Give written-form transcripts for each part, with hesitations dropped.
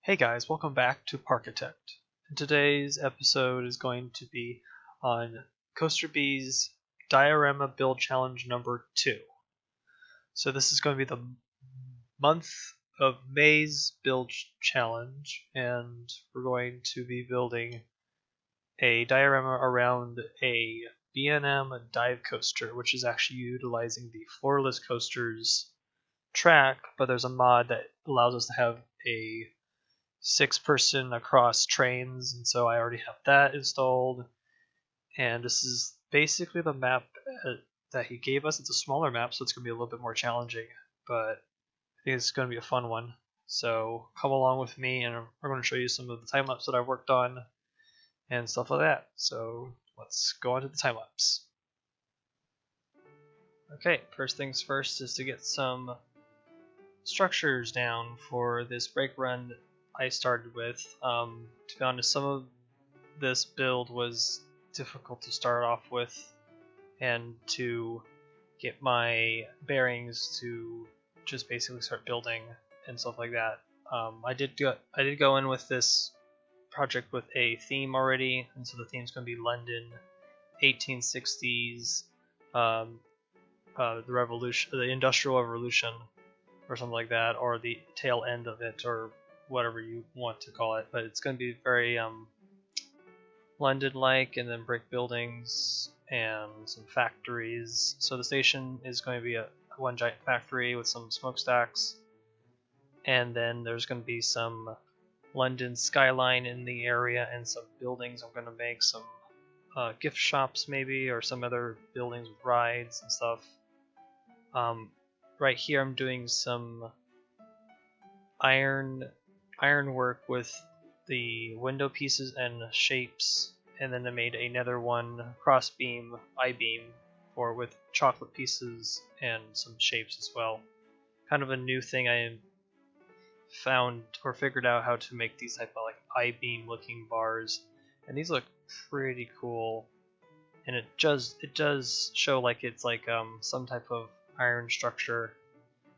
Hey guys, welcome back to Parkitect. And today's episode is going to be on Coaster Bee's Diorama Build Challenge number 2. So this is going to be the month of May's build challenge, and we're going to be building a diorama around a B&M Dive coaster, which is actually utilizing the floorless coaster's track, but there's a mod that allows us to have a 6-person across trains, and so I already have that installed. And this is basically the map that he gave us. It's a smaller map, so it's going to be a little bit more challenging, but I think it's going to be a fun one. So come along with me, and we're going to show you some of the time lapse that I've worked on and stuff like that. So let's go on to the time lapse. Okay, first things first is to get some structures down for this brake run I started with. To be honest, some of this build was difficult to start off with, and to get my bearings to just basically start building and stuff like that. I did go in with this project with a theme already, and so the theme's going to be London, 1860s, the revolution, the Industrial Revolution, or something like that, or the tail end of it, or whatever you want to call it. But it's going to be very London-like, and then brick buildings and some factories. So the station is going to be one giant factory with some smokestacks, and then there's going to be some London skyline in the area and some buildings. I'm going to make some gift shops maybe, or some other buildings with rides and stuff. Right here I'm doing some iron work with the window pieces and shapes, and then I made another one cross beam, I-beam, or with chocolate pieces and some shapes as well. Kind of a new thing I found or figured out how to make these type of like I-beam looking bars, and these look pretty cool. And it does show like it's like some type of iron structure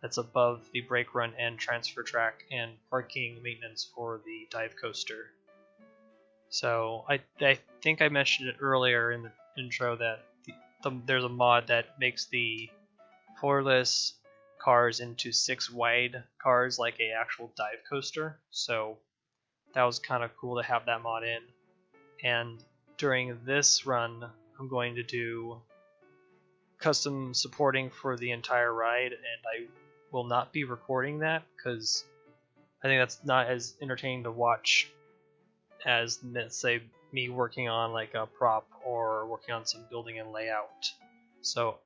that's above the brake run and transfer track and parking maintenance for the dive coaster. So I think I mentioned it earlier in the intro that there's a mod that makes the floorless cars into 6 wide cars like a actual dive coaster. So that was kind of cool to have that mod in. And during this run, I'm going to do custom supporting for the entire ride, and I will not be recording that because I think that's not as entertaining to watch as, let's say, me working on like a prop or working on some building and layout. So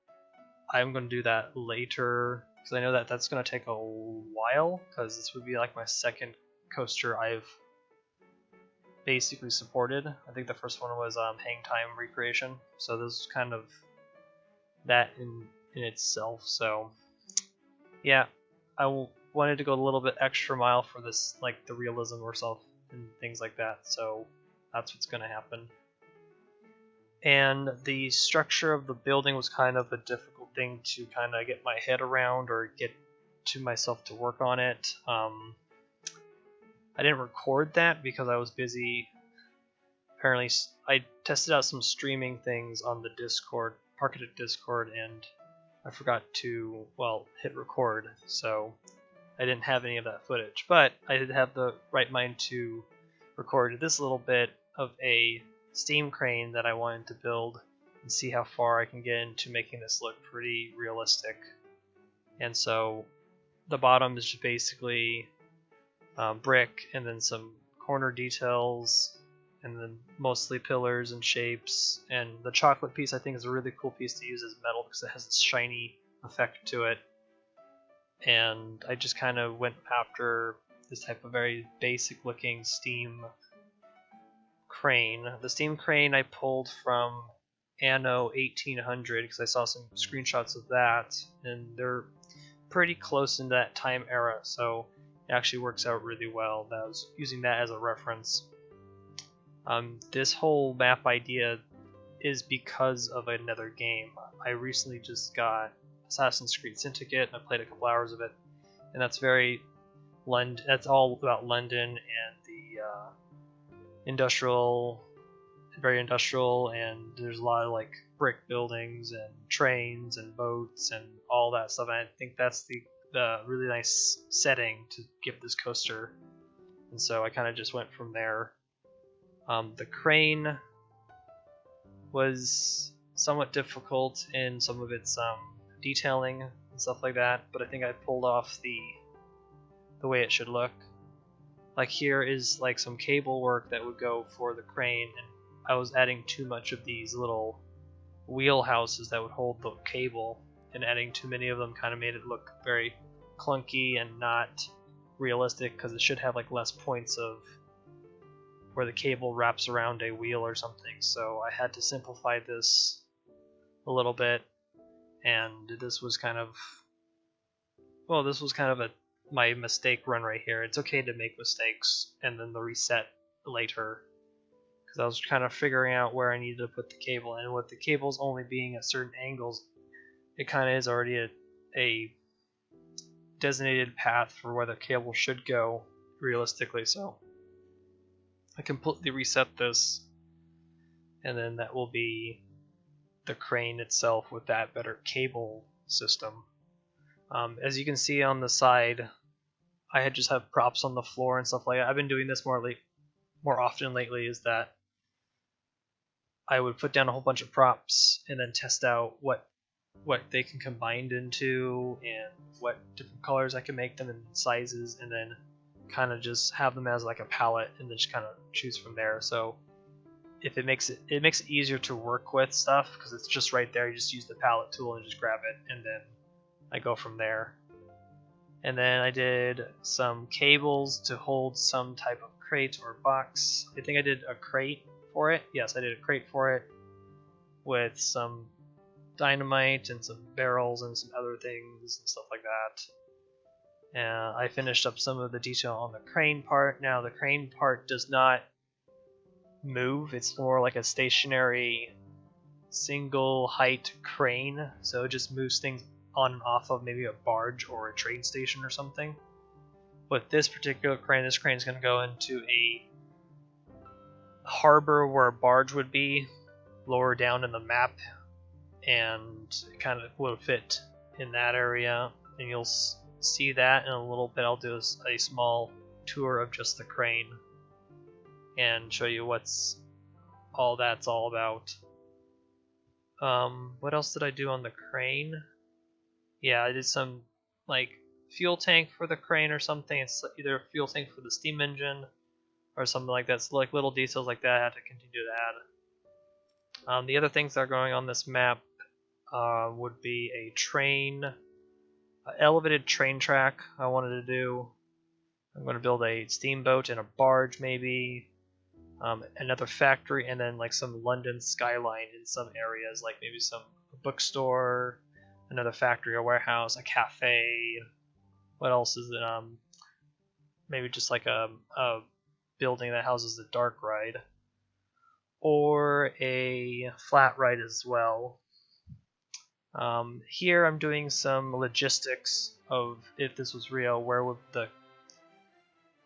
I'm going to do that later because I know that that's going to take a while, because this would be like my second coaster I've basically supported. I think the first one was Hang Time Recreation, so this is kind of that in itself. So yeah, I wanted to go a little bit extra mile for this, like the realism or stuff and things like that, so that's what's going to happen. And the structure of the building was kind of a difficult thing to kind of get my head around or get to myself to work on it. I didn't record that because I was busy. Apparently, I tested out some streaming things on the Discord, Parkitect Discord, and I forgot to, hit record, so I didn't have any of that footage. But I did have the right mind to record this little bit of a steam crane that I wanted to build and see how far I can get into making this look pretty realistic. And so the bottom is just basically brick, and then some corner details, and then mostly pillars and shapes. And the chocolate piece I think is a really cool piece to use as metal because it has this shiny effect to it. And I just kind of went after this type of very basic looking steam crane. The steam crane I pulled from Anno 1800 because I saw some screenshots of that, and they're pretty close in that time era, so it actually works out really well. That I was using that as a reference. This whole map idea is because of another game. I recently just got Assassin's Creed Syndicate, and I played a couple hours of it, and that's very London. That's all about London and the industrial, very industrial, and there's a lot of like brick buildings and trains and boats and all that stuff. And I think that's the really nice setting to give this coaster. And so I kind of just went from there. The crane was somewhat difficult in some of its detailing and stuff like that, but I think I pulled off the way it should look. Like here is like some cable work that would go for the crane, and I was adding too much of these little wheelhouses that would hold the cable, and adding too many of them kind of made it look very clunky and not realistic, because it should have like less points of where the cable wraps around a wheel or something. So I had to simplify this a little bit, and this was kind of my mistake run right here. It's okay to make mistakes and then the reset later, because I was kind of figuring out where I needed to put the cable, and with the cables only being at certain angles, it kind of is already a designated path for where the cable should go realistically. So I completely reset this, and then that will be the crane itself with that better cable system. As you can see on the side, I had just have props on the floor and stuff like that. I've been doing this more often lately, is that I would put down a whole bunch of props and then test out what they can combine into and what different colors I can make them and sizes, and then kind of just have them as like a palette and then just kind of choose from there. So if it makes it easier to work with stuff, because it's just right there. You just use the palette tool and just grab it, and then I go from there. And then I did some cables to hold some type of crate or box. I think I did a crate for it. Yes, I did a crate for it with some dynamite and some barrels and some other things and stuff like that. And I finished up some of the detail on the crane part. Now the crane part does not move. It's more like a stationary single height crane, so it just moves things on and off of maybe a barge or a train station or something. With this particular crane, this crane is going to go into a harbor where a barge would be lower down in the map, and it kind of will fit in that area, and you'll see that in a little bit. I'll do a small tour of just the crane and show you what's all that's all about. What else did I do on the crane? Yeah, I did some like fuel tank for the crane or something. It's either a fuel tank for the steam engine or something like that. So like little details like that I had to continue to add. The other things that are going on this map would be a train, elevated train track I wanted to do. I'm going to build a steamboat and a barge maybe. Another factory, and then like some London skyline in some areas, like maybe some bookstore, another factory, a warehouse, a cafe. What else is it? Maybe just like a building that houses the dark ride, or a flat ride as well. Here I'm doing some logistics of, if this was real, where would the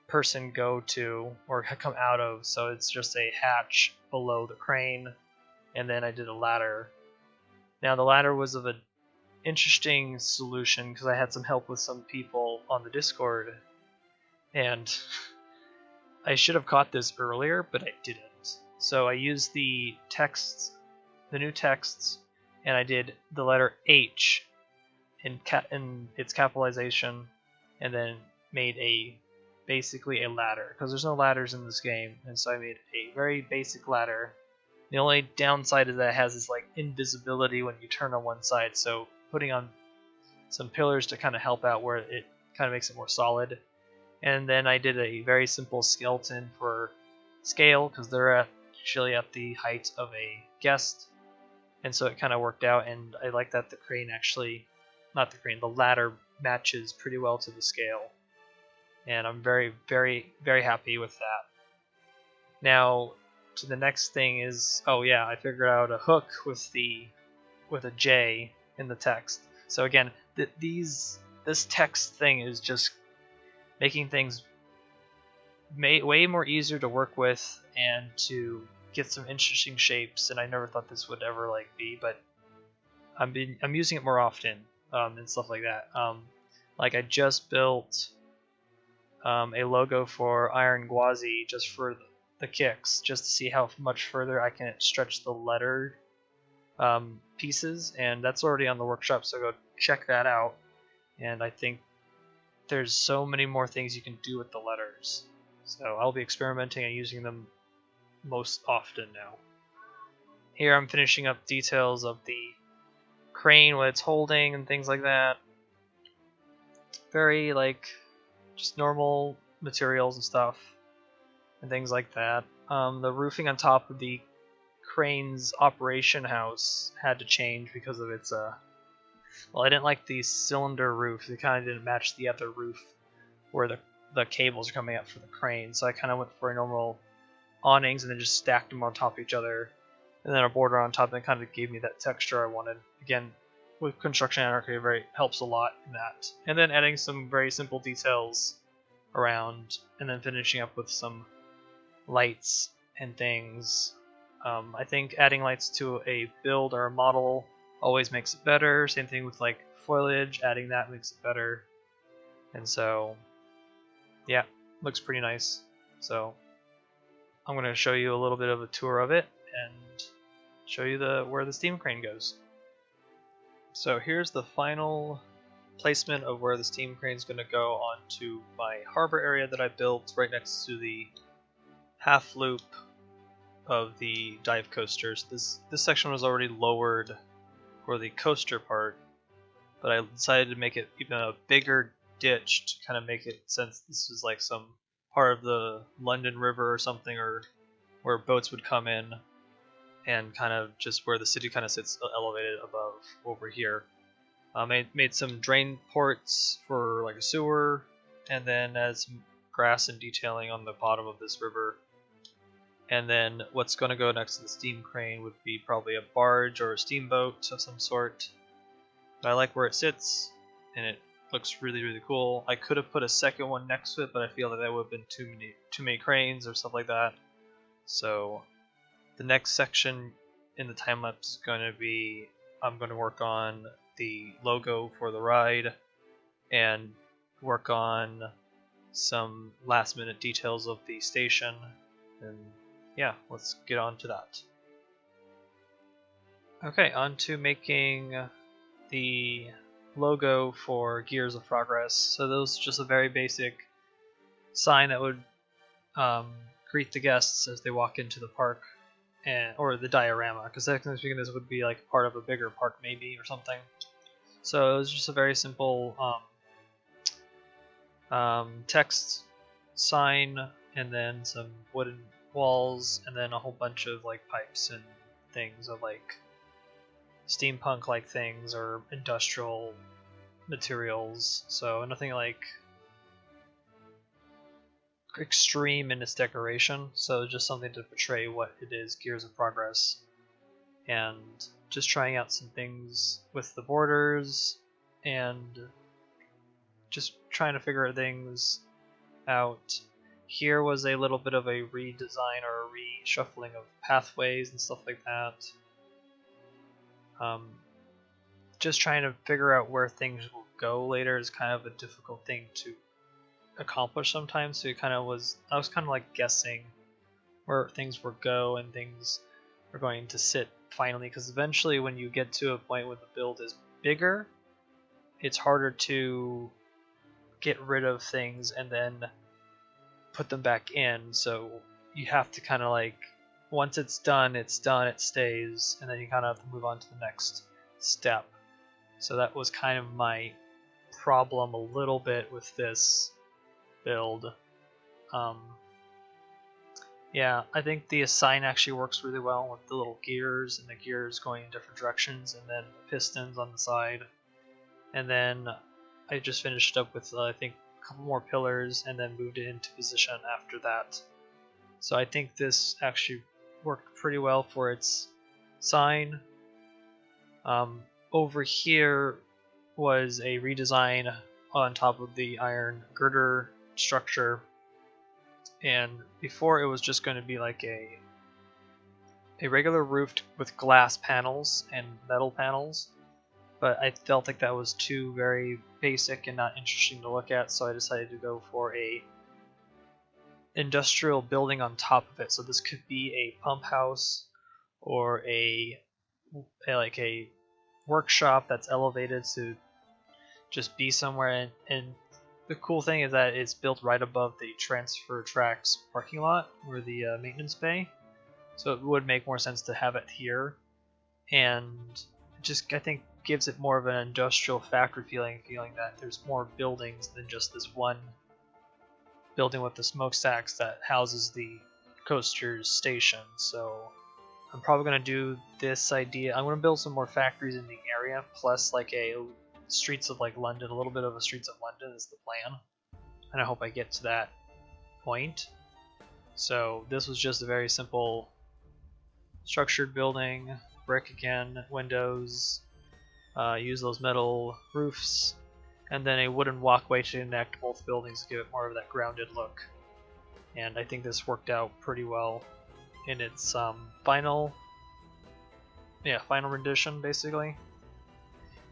person go to or come out of. So it's just a hatch below the crane, and then I did a ladder. Now the ladder was of an interesting solution because I had some help with some people on the Discord, and I should have caught this earlier, but I didn't. So I used the texts, the new texts, and I did the letter H in its capitalization, and then made basically a ladder, because there's no ladders in this game, and so I made a very basic ladder. The only downside is that it has this like invisibility when you turn on one side, so putting on some pillars to kind of help out where it kind of makes it more solid. And then I did a very simple skeleton for scale, because they're actually at the height of a guest, and so it kind of worked out. And I like that the crane actually, not the crane, the ladder matches pretty well to the scale. And I'm very, very, very happy with that. Now, to the next thing is, oh yeah, I figured out a hook with a J in the text. So again, this text thing is just making things way more easier to work with and to get some interesting shapes. And I never thought this would ever be, but I'm using it more often and stuff like that. Like I just built a logo for Iron Gwazi just for the kicks, just to see how much further I can stretch the letter pieces, and that's already on the workshop, so go check that out. And I think there's so many more things you can do with the letters, so I'll be experimenting and using them most often now. Here I'm finishing up details of the crane, what it's holding and things like that. Very just normal materials and stuff and things like that. The roofing on top of the crane's operation house had to change because of its well, I didn't like the cylinder roof. It kind of didn't match the other roof where the cables are coming up for the crane, so I kind of went for a normal awnings and then just stacked them on top of each other, and then a border on top that kind of gave me that texture I wanted. Again, with construction anarchy, it helps a lot in that. And then adding some very simple details around, and then finishing up with some lights and things. I think adding lights to a build or a model always makes it better. Same thing with foliage, adding that makes it better. And so, yeah, looks pretty nice. So I'm going to show you a little bit of a tour of it and show you where the steam crane goes. So here's the final placement of where the steam crane is going to go onto my harbor area that I built right next to the half loop of the dive coasters. This section was already lowered for the coaster part, but I decided to make it even a bigger ditch to kind of make it, since this was some part of the London River or something, or where boats would come in, and kind of just where the city kind of sits elevated above over here. I made some drain ports for a sewer, and then add some grass and detailing on the bottom of this river. And then what's going to go next to the steam crane would be probably a barge or a steamboat of some sort. But I like where it sits, and it looks really cool. I could have put a second one next to it, but I feel that would have been too many cranes or stuff like that. So the next section in the time lapse is going to be, I'm going to work on the logo for the ride and work on some last minute details of the station. And yeah, let's get on to that. Okay, on to making the logo for Gears of Progress. So those just a very basic sign that would greet the guests as they walk into the park, or the diorama, because technically speaking this would be part of a bigger park maybe or something. So it was just a very simple text sign, and then some wooden walls, and then a whole bunch of pipes and things of steampunk things or industrial materials. So nothing extreme in its decoration, so just something to portray what it is, Gears of Progress. And just trying out some things with the borders and just trying to figure things out. Here was a little bit of a redesign or a reshuffling of pathways and stuff like that. Just trying to figure out where things will go later is kind of a difficult thing to accomplish sometimes. So I was kind of guessing where things will go and things are going to sit finally, because eventually when you get to a point where the build is bigger, it's harder to get rid of things and then put them back in. So you have to kind of once it's done, it stays, and then you kind of have to move on to the next step. So that was kind of my problem a little bit with this build. Yeah, I think the assign actually works really well with the little gears, and the gears going in different directions, and then pistons on the side. And then I just finished up with I think a couple more pillars, and then moved it into position after that. So I think this actually worked pretty well for its sign. Over here was a redesign on top of the iron girder structure. And before it was just going to be like a regular roof with glass panels and metal panels, but I felt like that was too very basic and not interesting to look at, so I decided to go for a industrial building on top of it. So this could be a pump house or a like a workshop that's elevated to just be somewhere. And the cool thing is that it's built right above the transfer tracks parking lot or the maintenance bay, so it would make more sense to have it here. And just, I think, gives it more of an industrial factory feeling that there's more buildings than just this one building with the smokestacks that houses the coaster's station. So I'm probably going to do this idea. I'm going to build some more factories in the area, plus like a streets of like London, a little bit of a streets of London is the plan, and I hope I get to that point. So this was just a very simple structured building, brick again, windows, use those metal roofs, and then a wooden walkway to connect both buildings to give it more of that grounded look. And I think this worked out pretty well in its final rendition, basically.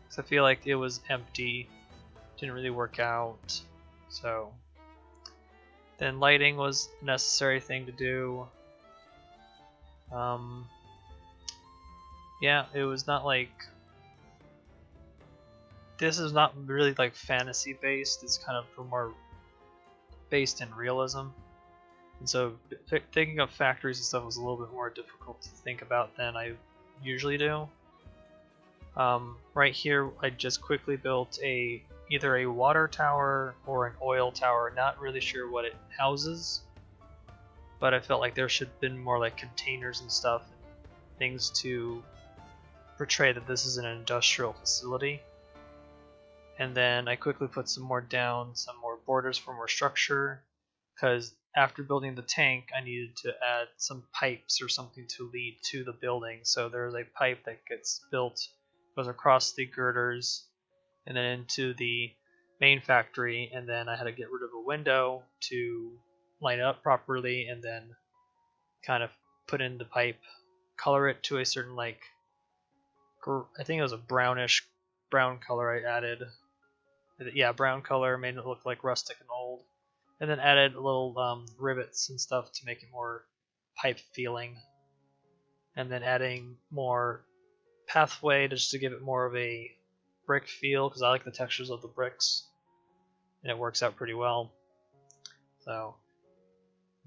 So I feel like it was empty, didn't really work out. So then lighting was a necessary thing to do. Yeah, it was not like, this is not really like fantasy based, it's kind of more based in realism. And so thinking of factories and stuff was a little bit more difficult to think about than I usually do. Right here I just quickly built either a water tower or an oil tower, not really sure what it houses, but I felt like there should have been more like containers and stuff, things to portray that this is an industrial facility. And then I quickly put some more borders for more structure, because after building the tank I needed to add some pipes or something to lead to the building. So there's a pipe that gets built, goes across the girders and then into the main factory, and then I had to get rid of a window to line it up properly, and then kind of put in the pipe, color it to a certain like, I think it was a brown color I added. Yeah, brown color, made it look like rustic and old, and then added little rivets and stuff to make it more pipe feeling, and then adding more pathway just to give it more of a brick feel, because I like the textures of the bricks and it works out pretty well. So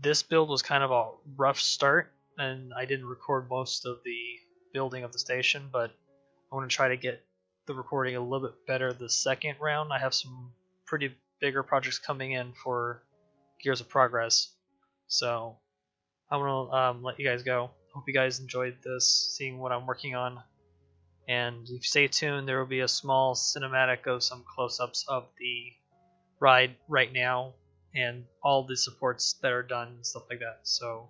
this build was kind of a rough start, and I didn't record most of the building of the station, but I want to try to get the recording a little bit better the second round. I have some pretty bigger projects coming in for Gears of Progress, so I'm gonna let you guys go. Hope you guys enjoyed this, seeing what I'm working on, and if you stay tuned, there will be a small cinematic of some close-ups of the ride right now and all the supports that are done and stuff like that. So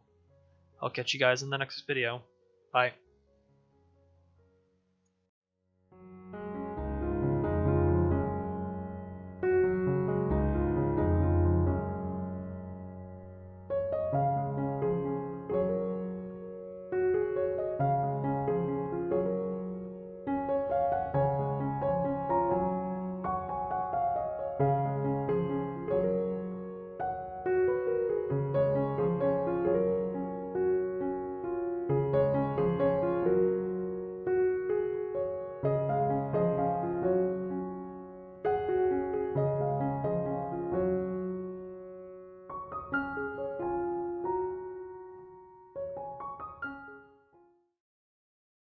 I'll catch you guys in the next video. Bye.